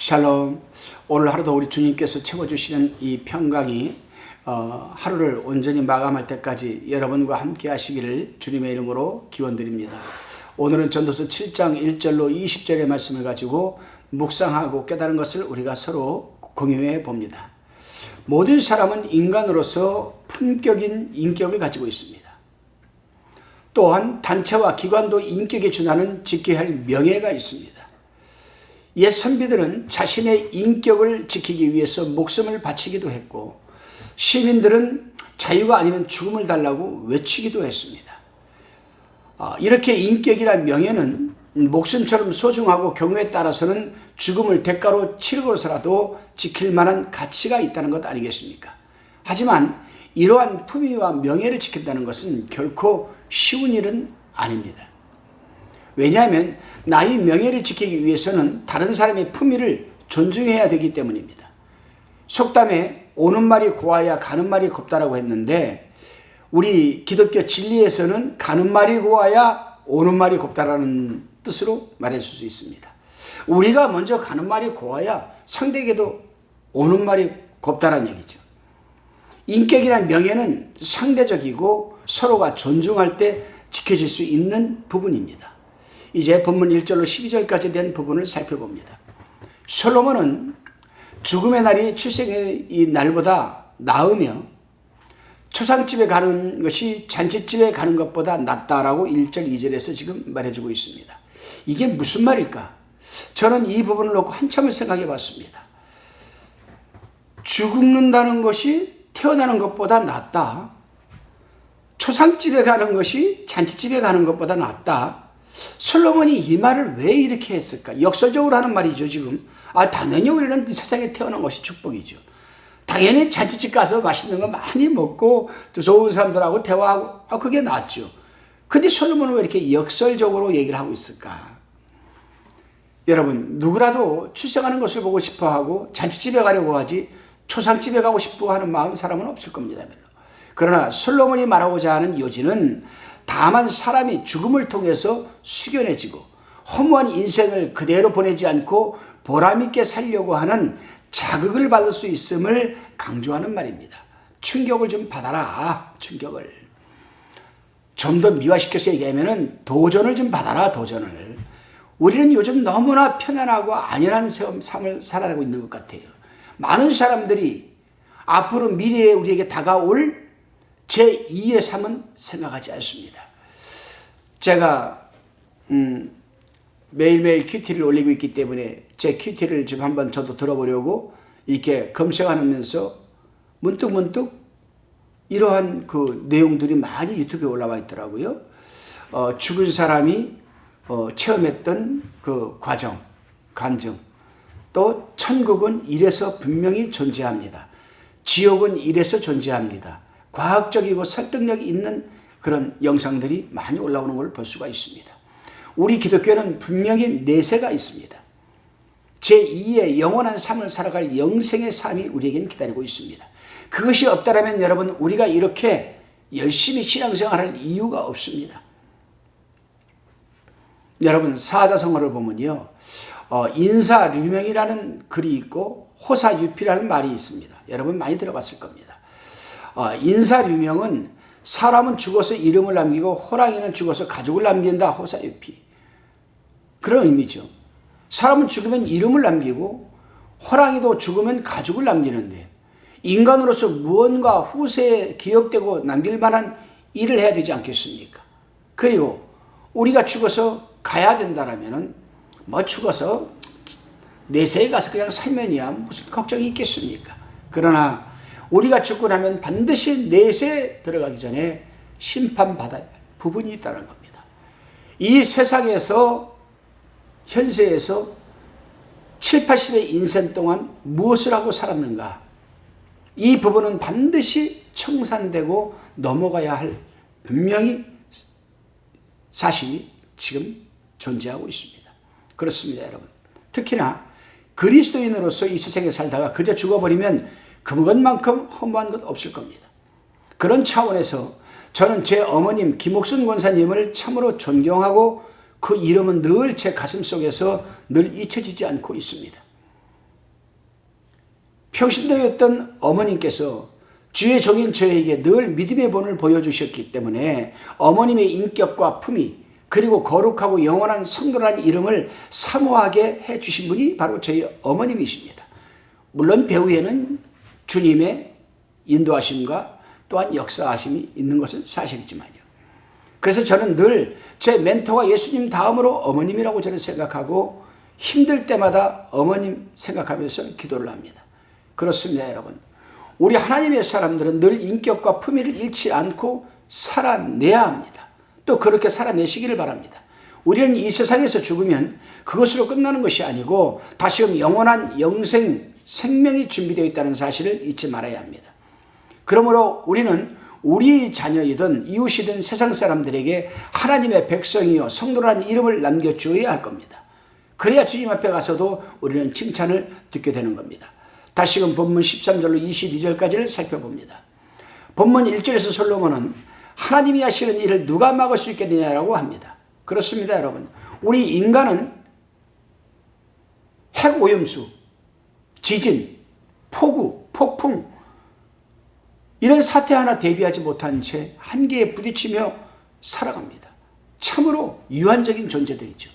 샬롬. 오늘 하루도 우리 주님께서 채워주시는 이 평강이 하루를 온전히 마감할 때까지 여러분과 함께 하시기를 주님의 이름으로 기원드립니다. 오늘은 전도서 7장 1절로 20절의 말씀을 가지고 묵상하고 깨달은 것을 우리가 서로 공유해 봅니다. 모든 사람은 인간으로서 품격인 인격을 가지고 있습니다. 또한 단체와 기관도 인격에 준하는 지켜야 할 명예가 있습니다. 옛 선비들은 자신의 인격을 지키기 위해서 목숨을 바치기도 했고, 시민들은 자유가 아니면 죽음을 달라고 외치기도 했습니다. 이렇게 인격이란 명예는 목숨처럼 소중하고 경우에 따라서는 죽음을 대가로 치르고서라도 지킬 만한 가치가 있다는 것 아니겠습니까? 하지만 이러한 품위와 명예를 지킨다는 것은 결코 쉬운 일은 아닙니다. 왜냐하면 나의 명예를 지키기 위해서는 다른 사람의 품위를 존중해야 되기 때문입니다. 속담에 오는 말이 고와야 가는 말이 곱다라고 했는데, 우리 기독교 진리에서는 가는 말이 고와야 오는 말이 곱다라는 뜻으로 말할 수 있습니다. 우리가 먼저 가는 말이 고와야 상대에게도 오는 말이 곱다라는 얘기죠. 인격이란 명예는 상대적이고 서로가 존중할 때 지켜질 수 있는 부분입니다. 이제 본문 1절로 12절까지 된 부분을 살펴봅니다. 솔로몬은 죽음의 날이 출생의 이 날보다 나으며 초상집에 가는 것이 잔치집에 가는 것보다 낫다라고 1절 2절에서 지금 말해주고 있습니다. 이게 무슨 말일까? 저는 이 부분을 놓고 한참을 생각해 봤습니다. 죽는다는 것이 태어나는 것보다 낫다. 초상집에 가는 것이 잔치집에 가는 것보다 낫다. 솔로몬이 이 말을 왜 이렇게 했을까? 역설적으로 하는 말이죠, 지금. 당연히 우리는 세상에 태어난 것이 축복이죠. 당연히 잔치집 가서 맛있는 거 많이 먹고 또 좋은 사람들하고 대화하고 그게 낫죠. 근데 솔로몬은 왜 이렇게 역설적으로 얘기를 하고 있을까? 여러분, 누구라도 출생하는 것을 보고 싶어 하고 잔치집에 가려고 하지 초상집에 가고 싶어 하는 마음 사람은 없을 겁니다. 그러나 솔로몬이 말하고자 하는 요지는 다만 사람이 죽음을 통해서 숙연해지고 허무한 인생을 그대로 보내지 않고 보람있게 살려고 하는 자극을 받을 수 있음을 강조하는 말입니다. 충격을 좀 받아라. 충격을. 좀 더 미화시켜서 얘기하면 도전을 좀 받아라. 도전을. 우리는 요즘 너무나 편안하고 안연한 삶을 살아가고 있는 것 같아요. 많은 사람들이 앞으로 미래에 우리에게 다가올 제2의 삶은 생각하지 않습니다. 제가 매일매일 큐티를 올리고 있기 때문에 제 큐티를 좀 한번 저도 들어보려고 이렇게 검색하면서 문득문득 이러한 그 내용들이 많이 유튜브에 올라와 있더라고요. 죽은 사람이 체험했던 그 과정, 감정. 또 천국은 이래서 분명히 존재합니다. 지옥은 이래서 존재합니다. 과학적이고 설득력이 있는 그런 영상들이 많이 올라오는 걸 볼 수가 있습니다. 우리 기독교는 분명히 내세가 있습니다. 제2의 영원한 삶을 살아갈 영생의 삶이 우리에게는 기다리고 있습니다. 그것이 없다면 여러분, 우리가 이렇게 열심히 신앙생활할 이유가 없습니다. 여러분, 사자성어를 보면요, 인사류명이라는 글이 있고 호사유피라는 말이 있습니다. 여러분 많이 들어봤을 겁니다. 인사류명은 사람은 죽어서 이름을 남기고 호랑이는 죽어서 가족을 남긴다. 호사유피. 그런 의미죠. 사람은 죽으면 이름을 남기고 호랑이도 죽으면 가족을 남기는데, 인간으로서 무언가 후세에 기억되고 남길 만한 일을 해야 되지 않겠습니까? 그리고 우리가 죽어서 가야 된다라면은 죽어서 내세에 가서 그냥 살면이야 무슨 걱정이 있겠습니까? 그러나 우리가 죽고 나면 반드시 내세에 들어가기 전에 심판받아야 할 부분이 있다는 겁니다. 이 세상에서 현세에서 7, 80의 인생 동안 무엇을 하고 살았는가? 이 부분은 반드시 청산되고 넘어가야 할 분명히 사실이 지금 존재하고 있습니다. 그렇습니다, 여러분. 특히나 그리스도인으로서 이 세상에 살다가 그저 죽어버리면 그것만큼 허무한 것 없을 겁니다. 그런 차원에서 저는 제 어머님 김옥순 권사님을 참으로 존경하고 그 이름은 늘 제 가슴 속에서 늘 잊혀지지 않고 있습니다. 평신도였던 어머님께서 주의 종인 저에게 늘 믿음의 본을 보여주셨기 때문에 어머님의 인격과 품위 그리고 거룩하고 영원한 성도라는 이름을 사모하게 해주신 분이 바로 저희 어머님이십니다. 물론 배후에는 주님의 인도하심과 또한 역사하심이 있는 것은 사실이지만요. 그래서 저는 늘 제 멘토가 예수님 다음으로 어머님이라고 저는 생각하고 힘들 때마다 어머님 생각하면서 기도를 합니다. 그렇습니다, 여러분. 우리 하나님의 사람들은 늘 인격과 품위를 잃지 않고 살아내야 합니다. 또 그렇게 살아내시기를 바랍니다. 우리는 이 세상에서 죽으면 그것으로 끝나는 것이 아니고 다시금 영원한 영생, 생명이 준비되어 있다는 사실을 잊지 말아야 합니다. 그러므로 우리는 우리 자녀이든 이웃이든 세상 사람들에게 하나님의 백성이요 성도라는 이름을 남겨주어야 할 겁니다. 그래야 주님 앞에 가서도 우리는 칭찬을 듣게 되는 겁니다. 다시금 본문 13절로 22절까지를 살펴봅니다. 본문 1절에서 솔로몬은 하나님이 하시는 일을 누가 막을 수 있겠느냐라고 합니다. 그렇습니다, 여러분. 우리 인간은 핵오염수, 지진, 폭우, 폭풍 이런 사태 하나 대비하지 못한 채 한계에 부딪히며 살아갑니다. 참으로 유한적인 존재들이죠.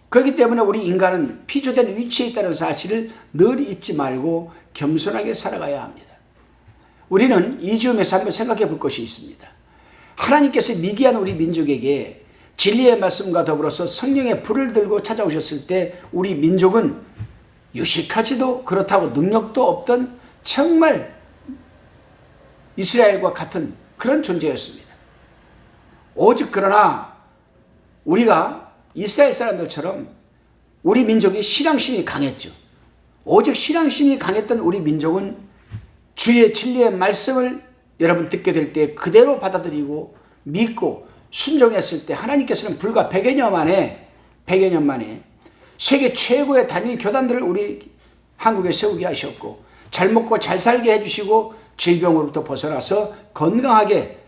그렇기 때문에 우리 인간은 피조된 위치에 있다는 사실을 늘 잊지 말고 겸손하게 살아가야 합니다. 우리는 이 즈음에서 한번 생각해 볼 것이 있습니다. 하나님께서 미개한 우리 민족에게 진리의 말씀과 더불어서 성령의 불을 들고 찾아오셨을 때 우리 민족은 유식하지도 그렇다고 능력도 없던 정말 이스라엘과 같은 그런 존재였습니다. 오직 그러나 우리가 이스라엘 사람들처럼 우리 민족이 신앙심이 강했죠. 오직 신앙심이 강했던 우리 민족은 주의 진리의 말씀을 여러분 듣게 될 때 그대로 받아들이고 믿고 순종했을 때 하나님께서는 불과 100여 년 만에 세계 최고의 단일 교단들을 우리 한국에 세우게 하셨고 잘 먹고 잘 살게 해주시고 질병으로부터 벗어나서 건강하게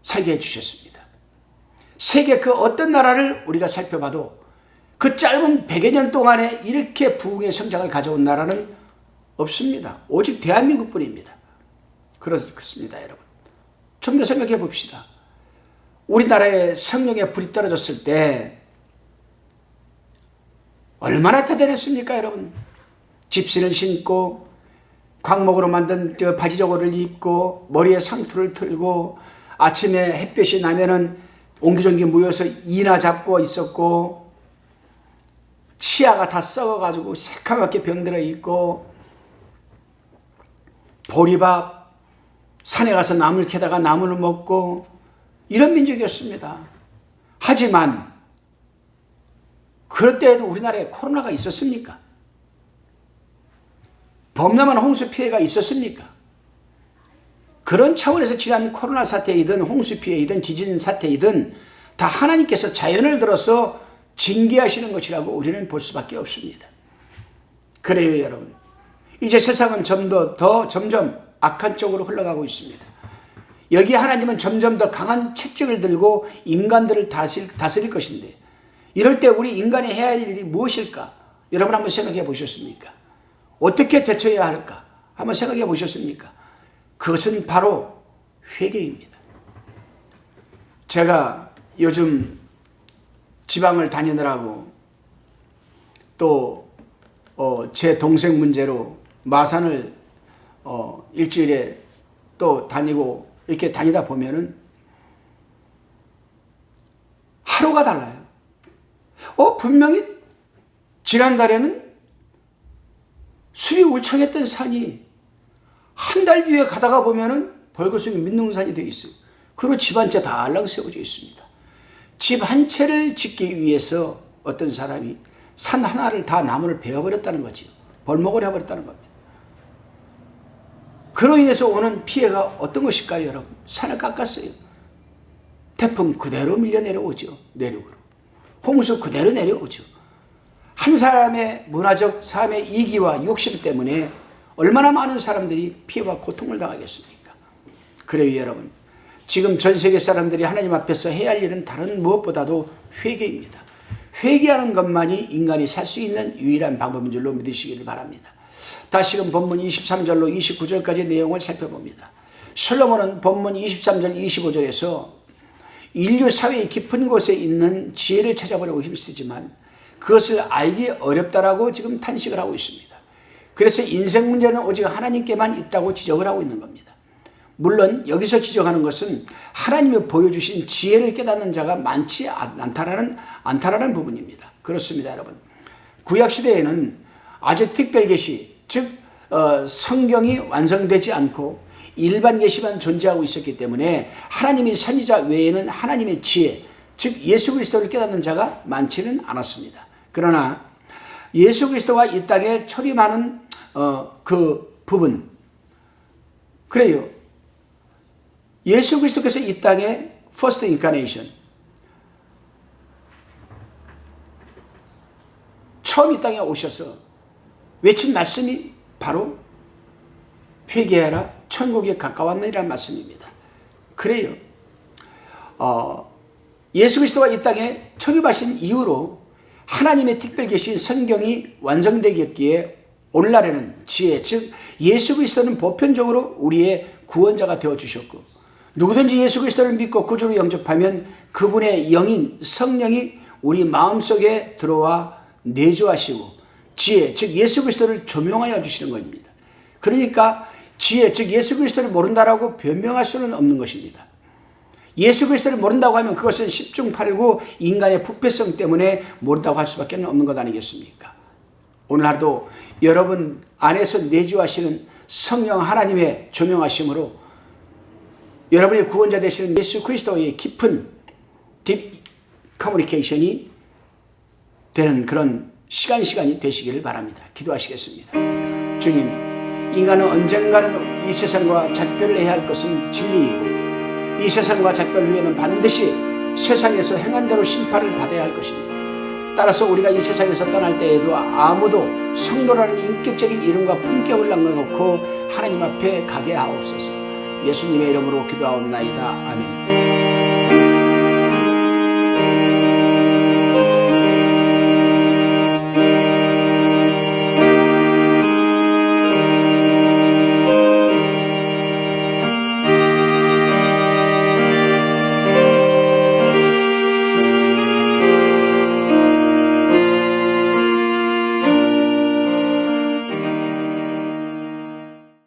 살게 해주셨습니다. 세계 그 어떤 나라를 우리가 살펴봐도 그 짧은 100여 년 동안에 이렇게 부흥의 성장을 가져온 나라는 없습니다. 오직 대한민국뿐입니다. 그렇습니다, 여러분. 좀 더 생각해 봅시다. 우리나라에 성령의 불이 떨어졌을 때 얼마나 대단했습니까, 여러분? 집신을 신고 광목으로 만든 바지 저고리를 입고 머리에 상투를 틀고 아침에 햇볕이 나면은 옹기종기 모여서 이나 잡고 있었고 치아가 다 썩어가지고 새카맣게 병들어 있고 보리밥 산에 가서 나물 캐다가 나물을 먹고 이런 민족이었습니다. 하지만 그럴 때에도 우리나라에 코로나가 있었습니까? 범람한 홍수 피해가 있었습니까? 그런 차원에서 지난 코로나 사태이든 홍수 피해이든 지진 사태이든 다 하나님께서 자연을 들어서 징계하시는 것이라고 우리는 볼 수밖에 없습니다. 그래요, 여러분. 이제 세상은 점점 악한 쪽으로 흘러가고 있습니다. 여기 하나님은 점점 더 강한 채찍을 들고 인간들을 다스릴 것인데 이럴 때 우리 인간이 해야 할 일이 무엇일까? 여러분 한번 생각해 보셨습니까? 어떻게 대처해야 할까? 한번 생각해 보셨습니까? 그것은 바로 회개입니다. 제가 요즘 지방을 다니느라고 또 제 동생 문제로 마산을 일주일에 또 다니고 이렇게 다니다 보면은 하루가 달라요. 분명히 지난달에는 숲이 울창했던 산이 한 달 뒤에 가다가 보면은 벌거숭이 민둥산이 되어 있어요. 그리고 집 한 채 다 알랑 세워져 있습니다. 집 한 채를 짓기 위해서 어떤 사람이 산 하나를 다 나무를 베어버렸다는 거지요. 벌목을 해버렸다는 겁니다. 그로 인해서 오는 피해가 어떤 것일까요, 여러분? 산을 깎았어요. 태풍 그대로 밀려 내려오죠. 내륙으로. 홍수 그대로 내려오죠. 한 사람의 문화적 삶의 이기와 욕심 때문에 얼마나 많은 사람들이 피해와 고통을 당하겠습니까? 그래요, 여러분. 지금 전 세계 사람들이 하나님 앞에서 해야 할 일은 다른 무엇보다도 회개입니다. 회개하는 것만이 인간이 살 수 있는 유일한 방법인 줄로 믿으시기를 바랍니다. 다시금 본문 23절로 29절까지 내용을 살펴봅니다. 솔로몬은 본문 23절 25절에서 인류 사회의 깊은 곳에 있는 지혜를 찾아보려고 힘쓰지만 그것을 알기 어렵다라고 지금 탄식을 하고 있습니다. 그래서 인생 문제는 오직 하나님께만 있다고 지적을 하고 있는 겁니다. 물론 여기서 지적하는 것은 하나님이 보여주신 지혜를 깨닫는 자가 많지 않다라는 부분입니다. 그렇습니다, 여러분. 구약시대에는 아주 특별계시, 즉 성경이 완성되지 않고 일반 계시만 존재하고 있었기 때문에 하나님의 선지자 외에는 하나님의 지혜, 즉 예수 그리스도를 깨닫는 자가 많지는 않았습니다. 그러나 예수 그리스도가 이 땅에 초림하는 그 부분, 그래요. 예수 그리스도께서 이 땅에 first incarnation, 처음 이 땅에 오셔서 외친 말씀이 바로 회개하라 천국에 가까웠느니라는 말씀입니다. 그래요. 예수 그리스도가 이 땅에 초림하신 이후로 하나님의 특별 계신 성경이 완성되겠기에 오늘날에는 지혜, 즉 예수 그리스도는 보편적으로 우리의 구원자가 되어주셨고 누구든지 예수 그리스도를 믿고 구주로 영접하면 그분의 영인 성령이 우리 마음속에 들어와 내주하시고 지혜, 즉 예수 그리스도를 조명하여 주시는 겁니다. 그러니까 지혜, 즉 예수 그리스도를 모른다라고 변명할 수는 없는 것입니다. 예수 그리스도를 모른다고 하면 그것은 십중팔구 인간의 부패성 때문에 모른다고 할 수밖에 없는 것 아니겠습니까? 오늘 하루도 여러분 안에서 내주하시는 성령 하나님의 조명하심으로 여러분의 구원자 되시는 예수 그리스도의 깊은 딥 커뮤니케이션이 되는 그런 시간이 되시기를 바랍니다. 기도하시겠습니다. 주님, 인간은 언젠가는 이 세상과 작별을 해야 할 것은 진리이고 이 세상과 작별 후에는 반드시 세상에서 행한 대로 심판을 받아야 할 것입니다. 따라서 우리가 이 세상에서 떠날 때에도 아무도 성도라는 인격적인 이름과 품격을 남겨놓고 하나님 앞에 가게 하옵소서. 예수님의 이름으로 기도하옵나이다. 아멘.